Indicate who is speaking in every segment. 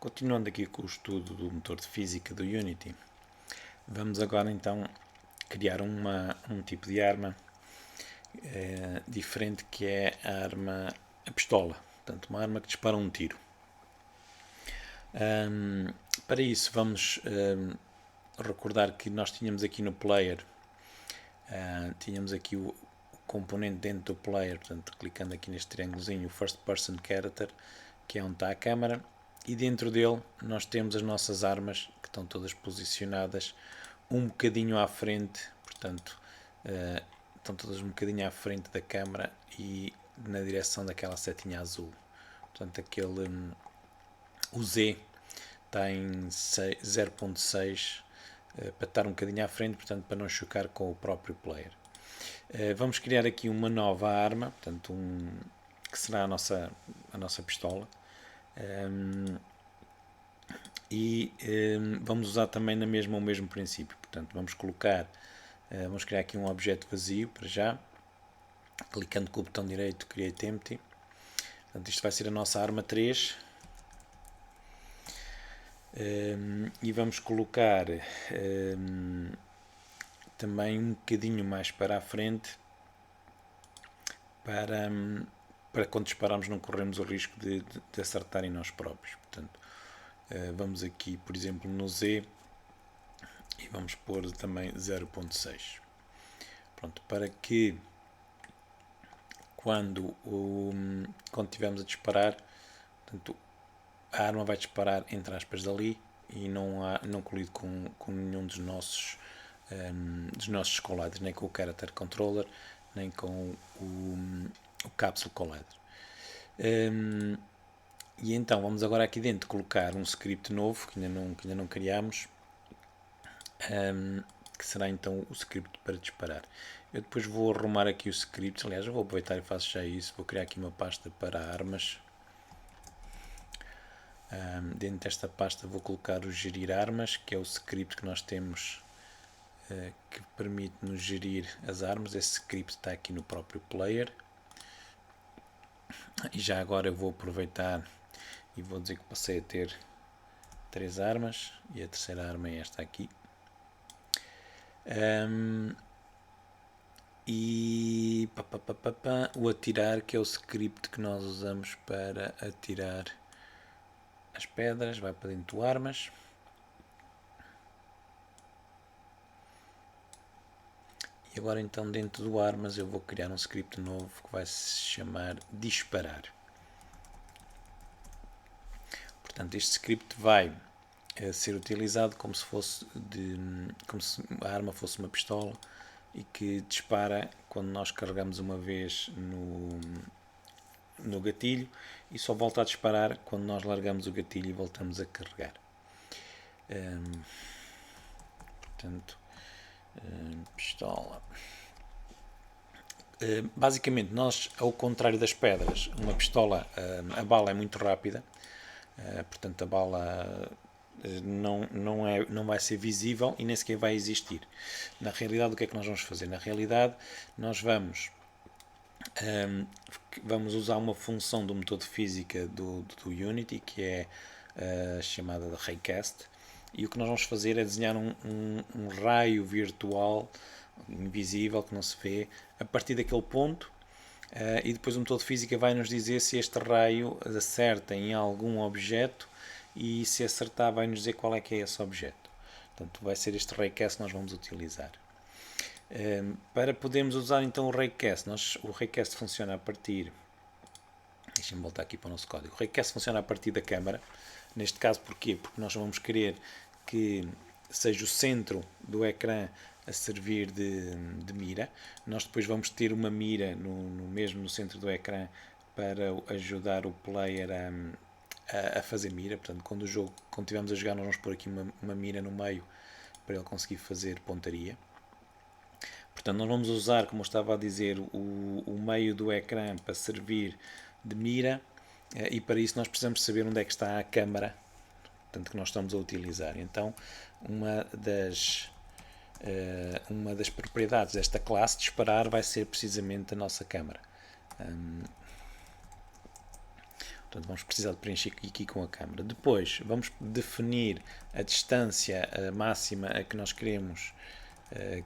Speaker 1: Continuando aqui com o estudo do motor de física do Unity, vamos agora então criar um tipo de arma diferente, que é a pistola, portanto uma arma que dispara um tiro. Para isso vamos recordar que nós tínhamos aqui no player, tínhamos aqui o componente dentro do player, portanto clicando aqui neste triângulozinho, o first person character, que é onde está a câmera, e dentro dele nós temos as nossas armas que estão todas posicionadas um bocadinho à frente, portanto estão todas um bocadinho à frente da câmera e na direção daquela setinha azul. Portanto o Z está em 0.6 para estar um bocadinho à frente, portanto para não chocar com o próprio player. Vamos criar aqui uma nova arma, portanto que será a nossa pistola. Vamos usar também o mesmo princípio, portanto vamos criar aqui um objeto vazio para já, clicando com o botão direito Create Empty. Portanto, isto vai ser a nossa arma 3, e vamos colocar também um bocadinho mais para a frente, para quando dispararmos não corrermos o risco de acertar em nós próprios. Portanto, vamos aqui, por exemplo, no Z, e vamos pôr também 0.6. Pronto, para que quando estivermos a disparar, portanto, a arma vai disparar entre aspas dali e não colide com nenhum dos nossos collider, nem com o character controller, nem com o capsule collider. E então vamos agora aqui dentro colocar um script novo que ainda não criámos, que será então o script para disparar. Eu depois vou arrumar aqui o script, aliás eu vou aproveitar e faço já isso, vou criar aqui uma pasta para armas. Dentro desta pasta vou colocar o gerir armas, que é o script que nós temos, que permite-nos gerir as armas. Esse script está aqui no próprio player. E já agora eu vou aproveitar e vou dizer que passei a ter 3 armas, e a terceira arma é esta aqui. E o atirar, que é o script que nós usamos para atirar as pedras, vai para dentro do armas. E agora então dentro do armas eu vou criar um script novo que vai se chamar disparar. Portanto, este script vai ser utilizado como se a arma fosse uma pistola, e que dispara quando nós carregamos uma vez no gatilho, e só volta a disparar quando nós largamos o gatilho e voltamos a carregar. Portanto, pistola. Basicamente, nós, ao contrário das pedras, uma pistola, a bala é muito rápida, portanto a bala não vai ser visível e nem sequer vai existir. Na realidade, o que é que nós vamos fazer? Na realidade, nós vamos usar uma função do motor de física do Unity, que é chamada de Raycast, e o que nós vamos fazer é desenhar um raio virtual invisível, que não se vê, a partir daquele ponto, e depois o motor de física vai nos dizer se este raio acerta em algum objeto, e se acertar vai nos dizer qual é que é esse objeto. Portanto, vai ser este Raycast que nós vamos utilizar. Para podermos usar então o Raycast, o Raycast funciona a partir... Deixem-me voltar aqui para o nosso código. O Raycast funciona a partir da câmara. Neste caso, porquê? Porque nós vamos querer que seja o centro do ecrã a servir de mira. Nós depois vamos ter uma mira mesmo no centro do ecrã para ajudar o player a fazer mira. Portanto, quando estivermos a jogar, nós vamos pôr aqui uma mira no meio para ele conseguir fazer pontaria. Portanto, nós vamos usar, como eu estava a dizer, o meio do ecrã para servir de mira, e para isso nós precisamos saber onde é que está a câmara, portanto, que nós estamos a utilizar. Então, uma das propriedades desta classe disparar vai ser precisamente a nossa câmara. Portanto, vamos precisar de preencher aqui com a câmara. Depois, vamos definir a distância máxima a que nós queremos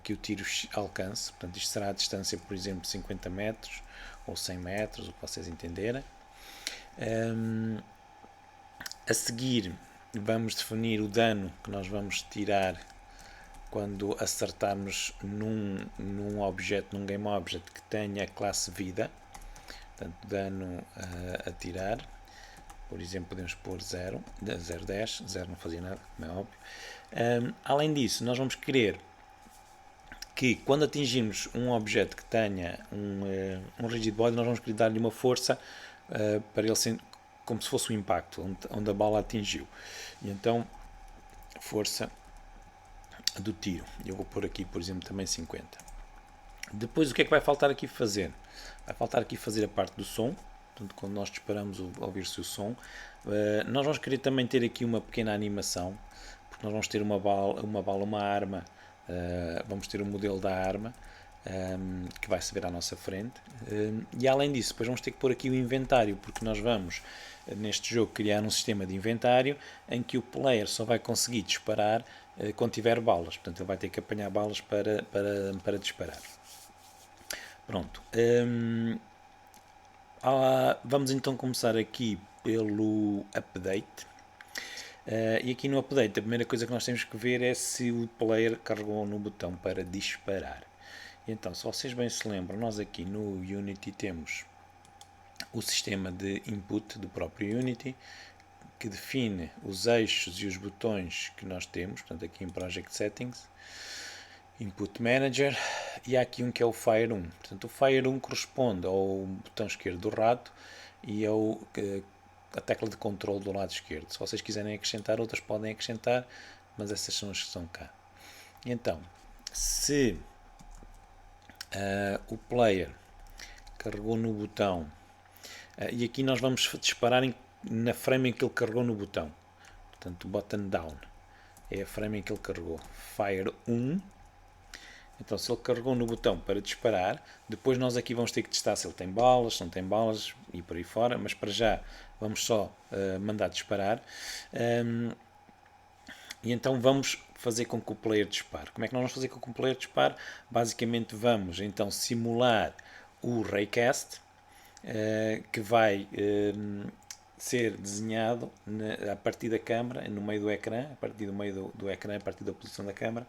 Speaker 1: que o tiro alcance. Portanto, isto será a distância, por exemplo, 50 metros ou 100 metros, o que vocês entenderem. A seguir, vamos definir o dano que nós vamos tirar quando acertarmos num objeto, num game object que tenha a classe vida. Portanto, dano a tirar. Por exemplo, podemos pôr 0, 0,10, 0 não fazia nada, como é óbvio. Além disso, nós vamos querer que quando atingirmos um objeto que tenha um rigid body, nós vamos querer dar-lhe uma força para ele ser como se fosse o impacto, onde a bala atingiu. E então, força do tiro. Eu vou pôr aqui, por exemplo, também 50. Depois, o que é que vai faltar aqui fazer? Vai faltar aqui fazer a parte do som. Portanto, quando nós disparamos, ouvir-se o som. Nós vamos querer também ter aqui uma pequena animação, porque nós vamos ter uma arma, vamos ter o modelo da arma, que vai se ver à nossa frente. E além disso, depois vamos ter que pôr aqui o inventário, porque nós vamos, neste jogo, criar um sistema de inventário em que o player só vai conseguir disparar quando tiver balas. Portanto, ele vai ter que apanhar balas para disparar. Pronto. Vamos então começar aqui pelo update. E aqui no update a primeira coisa que nós temos que ver é se o player carregou no botão para disparar. Então, se vocês bem se lembram, nós aqui no Unity temos o sistema de input do próprio Unity, que define os eixos e os botões que nós temos. Portanto, aqui em Project Settings, Input Manager, e há aqui um que é o Fire 1. Portanto, o Fire 1 corresponde ao botão esquerdo do rato e a tecla de controle do lado esquerdo. Se vocês quiserem acrescentar outras, podem acrescentar, mas essas são as que estão cá. Então, se o player carregou no botão, e aqui nós vamos disparar na frame em que ele carregou no botão. Portanto, button down é a frame em que ele carregou. Fire 1. Então, se ele carregou no botão para disparar, depois nós aqui vamos ter que testar se ele tem balas, se não tem balas e por aí fora, mas para já vamos só mandar disparar. E então vamos fazer com que o player dispare. Como é que nós vamos fazer com que o player dispare? Basicamente vamos então simular o raycast, que vai ser desenhado a partir da câmara, no meio do ecrã, a partir do meio do ecrã, a partir da posição da câmara,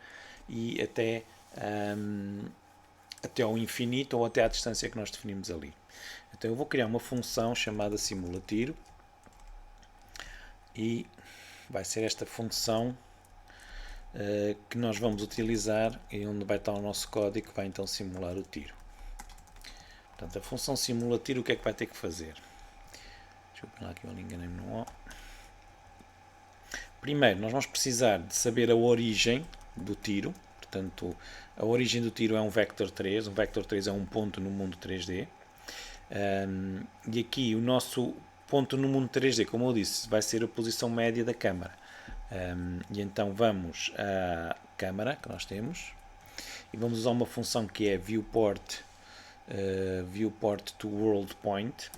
Speaker 1: e até ao infinito ou até à distância que nós definimos ali. Então eu vou criar uma função chamada simula tiro, e vai ser esta função que nós vamos utilizar e onde vai estar o nosso código que vai então simular o tiro. Portanto, a função simula tiro, o que é que vai ter que fazer? Deixa eu pôr aqui, eu enganei-me no O. Primeiro, nós vamos precisar de saber a origem do tiro. Portanto, a origem do tiro é um vector 3. Um vector 3 é um ponto no mundo 3D. E aqui o nosso ponto no mundo 3D, como eu disse, vai ser a posição média da câmara. E então vamos à câmara que nós temos e vamos usar uma função que é viewport to world point.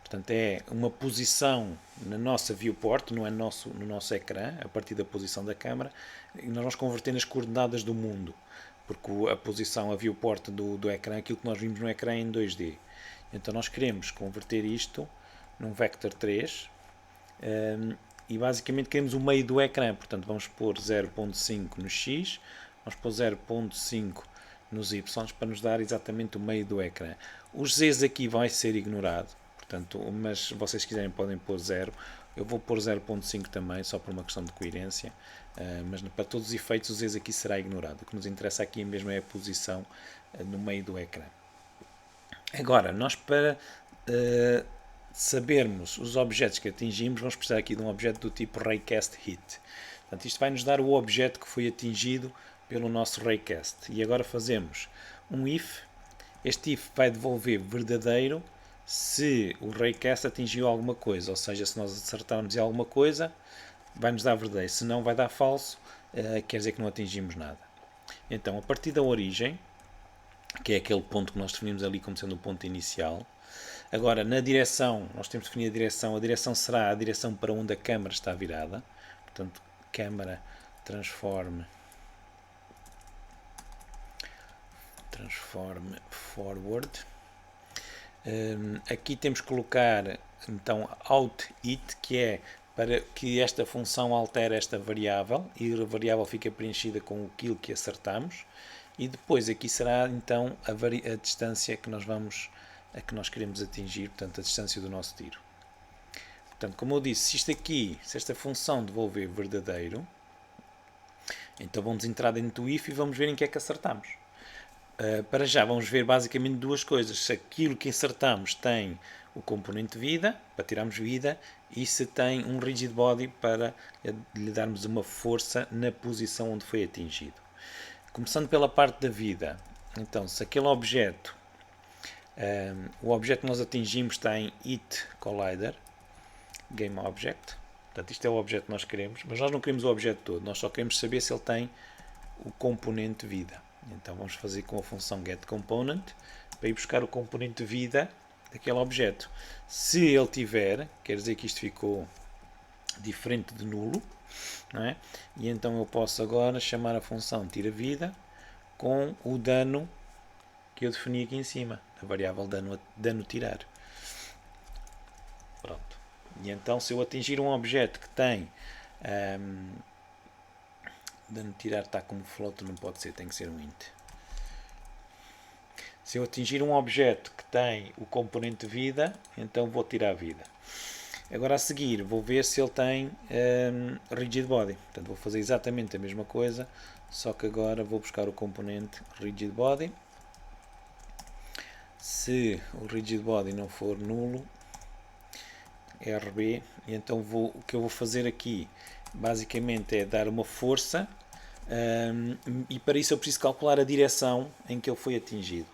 Speaker 1: Portanto, é uma posição na nossa viewport, não é no nosso ecrã, a partir da posição da câmara, e nós vamos converter nas coordenadas do mundo, porque a posição, a viewport do ecrã, aquilo que nós vimos no ecrã é em 2D. Então nós queremos converter isto num vector 3, e basicamente queremos o meio do ecrã. Portanto, vamos pôr 0.5 no X, vamos pôr 0.5 nos Y, para nos dar exatamente o meio do ecrã. Os Z's aqui vai ser ignorado, portanto, mas se vocês quiserem podem pôr 0. Eu vou pôr 0.5 também, só por uma questão de coerência, mas para todos os efeitos o Z's aqui será ignorado. O que nos interessa aqui mesmo é a posição no meio do ecrã. Agora, nós para sabermos os objetos que atingimos, vamos precisar aqui de um objeto do tipo raycast hit. Portanto, isto vai nos dar o objeto que foi atingido pelo nosso raycast. E agora fazemos um if. Este if vai devolver verdadeiro se o raycast atingiu alguma coisa, ou seja, se nós acertarmos em alguma coisa, vai nos dar verdadeiro. Se não, vai dar falso, quer dizer que não atingimos nada. Então, a partir da origem, que é aquele ponto que nós definimos ali como sendo o ponto inicial, Agora, na direção, nós temos de definir a direção será a direção para onde a câmara está virada, portanto, câmara transforme forward. Aqui temos que colocar então out it, que é para que esta função altere esta variável e a variável fica preenchida com aquilo que acertamos, e depois aqui será então a distância que nós queremos atingir, portanto a distância do nosso tiro. Portanto, como eu disse, se esta função devolver verdadeiro, então vamos entrar dentro do if e vamos ver em que é que acertamos. Para já vamos ver basicamente duas coisas: se aquilo que acertamos tem o componente vida, para tirarmos vida, e se tem um rigid body para lhe darmos uma força na posição onde foi atingido. Começando pela parte da vida, então se aquele objeto, o objeto que nós atingimos está em Hit Collider, Game Object, portanto isto é o objeto que nós queremos, mas nós não queremos o objeto todo, nós só queremos saber se ele tem o componente vida. Então vamos fazer com a função getComponent para ir buscar o componente vida daquele objeto. Se ele tiver, quer dizer que isto ficou diferente de nulo, não é? E então eu posso agora chamar a função tira-vida com o dano que eu defini aqui em cima, a variável dano tirar. Pronto. E então se eu atingir um objeto que tem dano tirar está como float, não pode ser, tem que ser um int. Se eu atingir um objeto que tem o componente vida, então vou tirar vida. Agora a seguir vou ver se ele tem rigid body. Portanto vou fazer exatamente a mesma coisa, só que agora vou buscar o componente rigid body. Se o rigid body não for nulo, RB, e então o que eu vou fazer aqui basicamente é dar uma força, e para isso eu preciso calcular a direção em que ele foi atingido.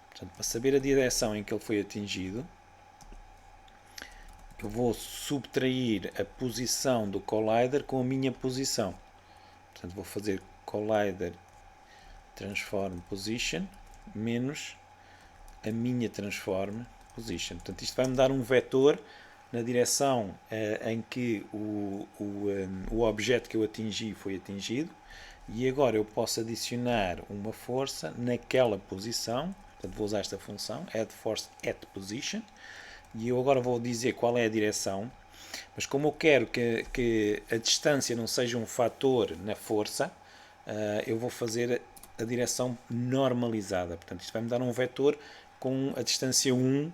Speaker 1: Portanto, para saber a direção em que ele foi atingido, eu vou subtrair a posição do collider com a minha posição. Portanto, vou fazer collider transform position menos a minha transform position. Portanto, isto vai me dar um vetor na direção em que o objeto que eu atingi foi atingido, e agora eu posso adicionar uma força naquela posição. Portanto, vou usar esta função add force at position, e eu agora vou dizer qual é a direção, mas como eu quero que a distância não seja um fator na força, eu vou fazer a direção normalizada. Portanto, isto vai me dar um vetor com a distância 1,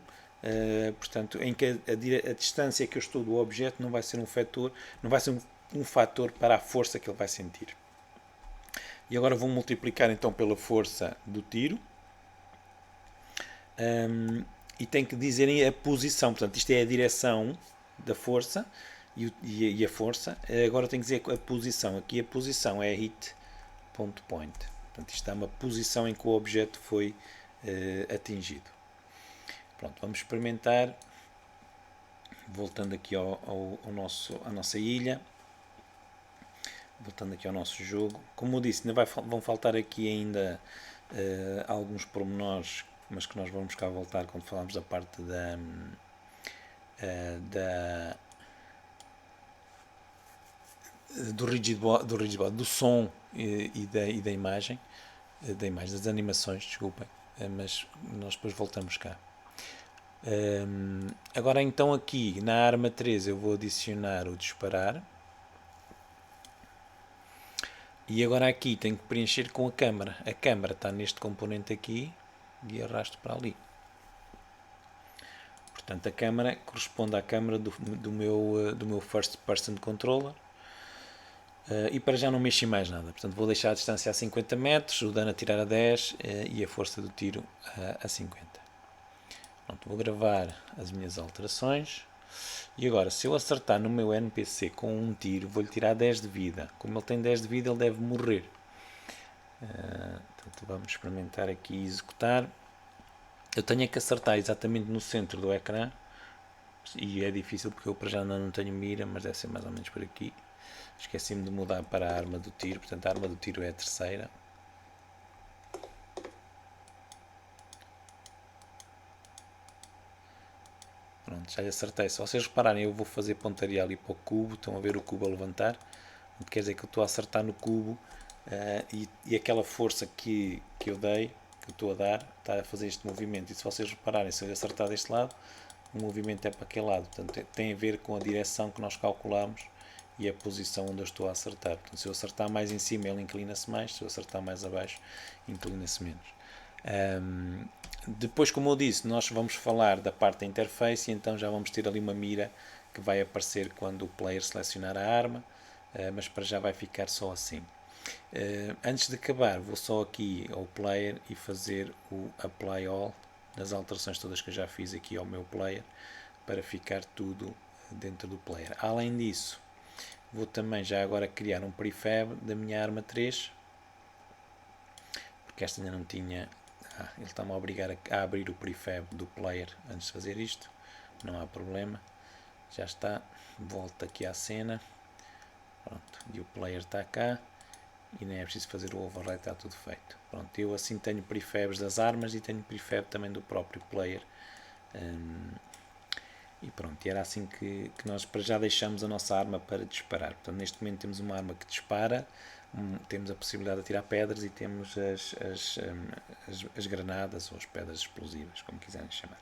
Speaker 1: portanto, em que a distância que eu estou do objeto não vai ser um fator, não vai ser um fator para a força que ele vai sentir. E agora vou multiplicar então pela força do tiro, e tem que dizerem a posição. Portanto, isto é a direção da força e a força. Agora tem que dizer a posição. Aqui a posição é hit.point. Portanto, isto é uma posição em que o objeto foi atingido. Pronto, vamos experimentar. Voltando aqui à nossa ilha. Voltando aqui ao nosso jogo. Como eu disse, ainda vão faltar aqui ainda alguns pormenores, mas que nós vamos cá voltar quando falarmos da parte do rigid body, do som e da imagem, das animações, desculpem, mas nós depois voltamos cá. Agora então aqui na arma 3 eu vou adicionar o disparar, e agora aqui tenho que preencher com a câmara. A câmara está neste componente aqui e arrasto para ali. Portanto, a câmara corresponde à câmara do meu first person controller, e para já não mexi mais nada. Portanto, vou deixar a distância a 50 metros, o dano a tirar a 10 e a força do tiro a 50. Pronto, vou gravar as minhas alterações. E agora, se eu acertar no meu NPC com um tiro, vou-lhe tirar 10 de vida. Como ele tem 10 de vida, ele deve morrer. Portanto, vamos experimentar aqui e executar. Eu tenho que acertar exatamente no centro do ecrã, e é difícil porque eu para já não tenho mira, mas deve ser mais ou menos por aqui. Esqueci-me de mudar para a arma do tiro, portanto a arma do tiro é a terceira. Pronto, já lhe acertei. Se vocês repararem, eu vou fazer pontaria ali para o cubo. Estão a ver o cubo a levantar. Quer dizer que eu estou a acertar no cubo e aquela força que eu dei, que eu estou a dar, está a fazer este movimento. E se vocês repararem, se eu acertar deste lado, o movimento é para aquele lado. Portanto, tem a ver com a direção que nós calculamos e a posição onde eu estou a acertar. Portanto, se eu acertar mais em cima, ele inclina-se mais. Se eu acertar mais abaixo, inclina-se menos. Depois, como eu disse, nós vamos falar da parte da interface e então já vamos ter ali uma mira que vai aparecer quando o player selecionar a arma, mas para já vai ficar só assim. Antes de acabar, vou só aqui ao player e fazer o apply all nas alterações todas que eu já fiz aqui ao meu player para ficar tudo dentro do player. Além disso, vou também já agora criar um prefab da minha arma 3, porque esta ainda não tinha. Ele está-me a obrigar a abrir o prefab do player antes de fazer isto. Não há problema. Já está. Volto aqui à cena. Pronto. E o player está cá. E nem é preciso fazer o overlay, está tudo feito. Pronto. Eu assim tenho prefabs das armas e tenho prefab também do próprio player. E pronto, e era assim que nós para já deixamos a nossa arma para disparar. Portanto, neste momento temos uma arma que dispara, temos a possibilidade de tirar pedras e temos as granadas ou as pedras explosivas, como quiserem chamar.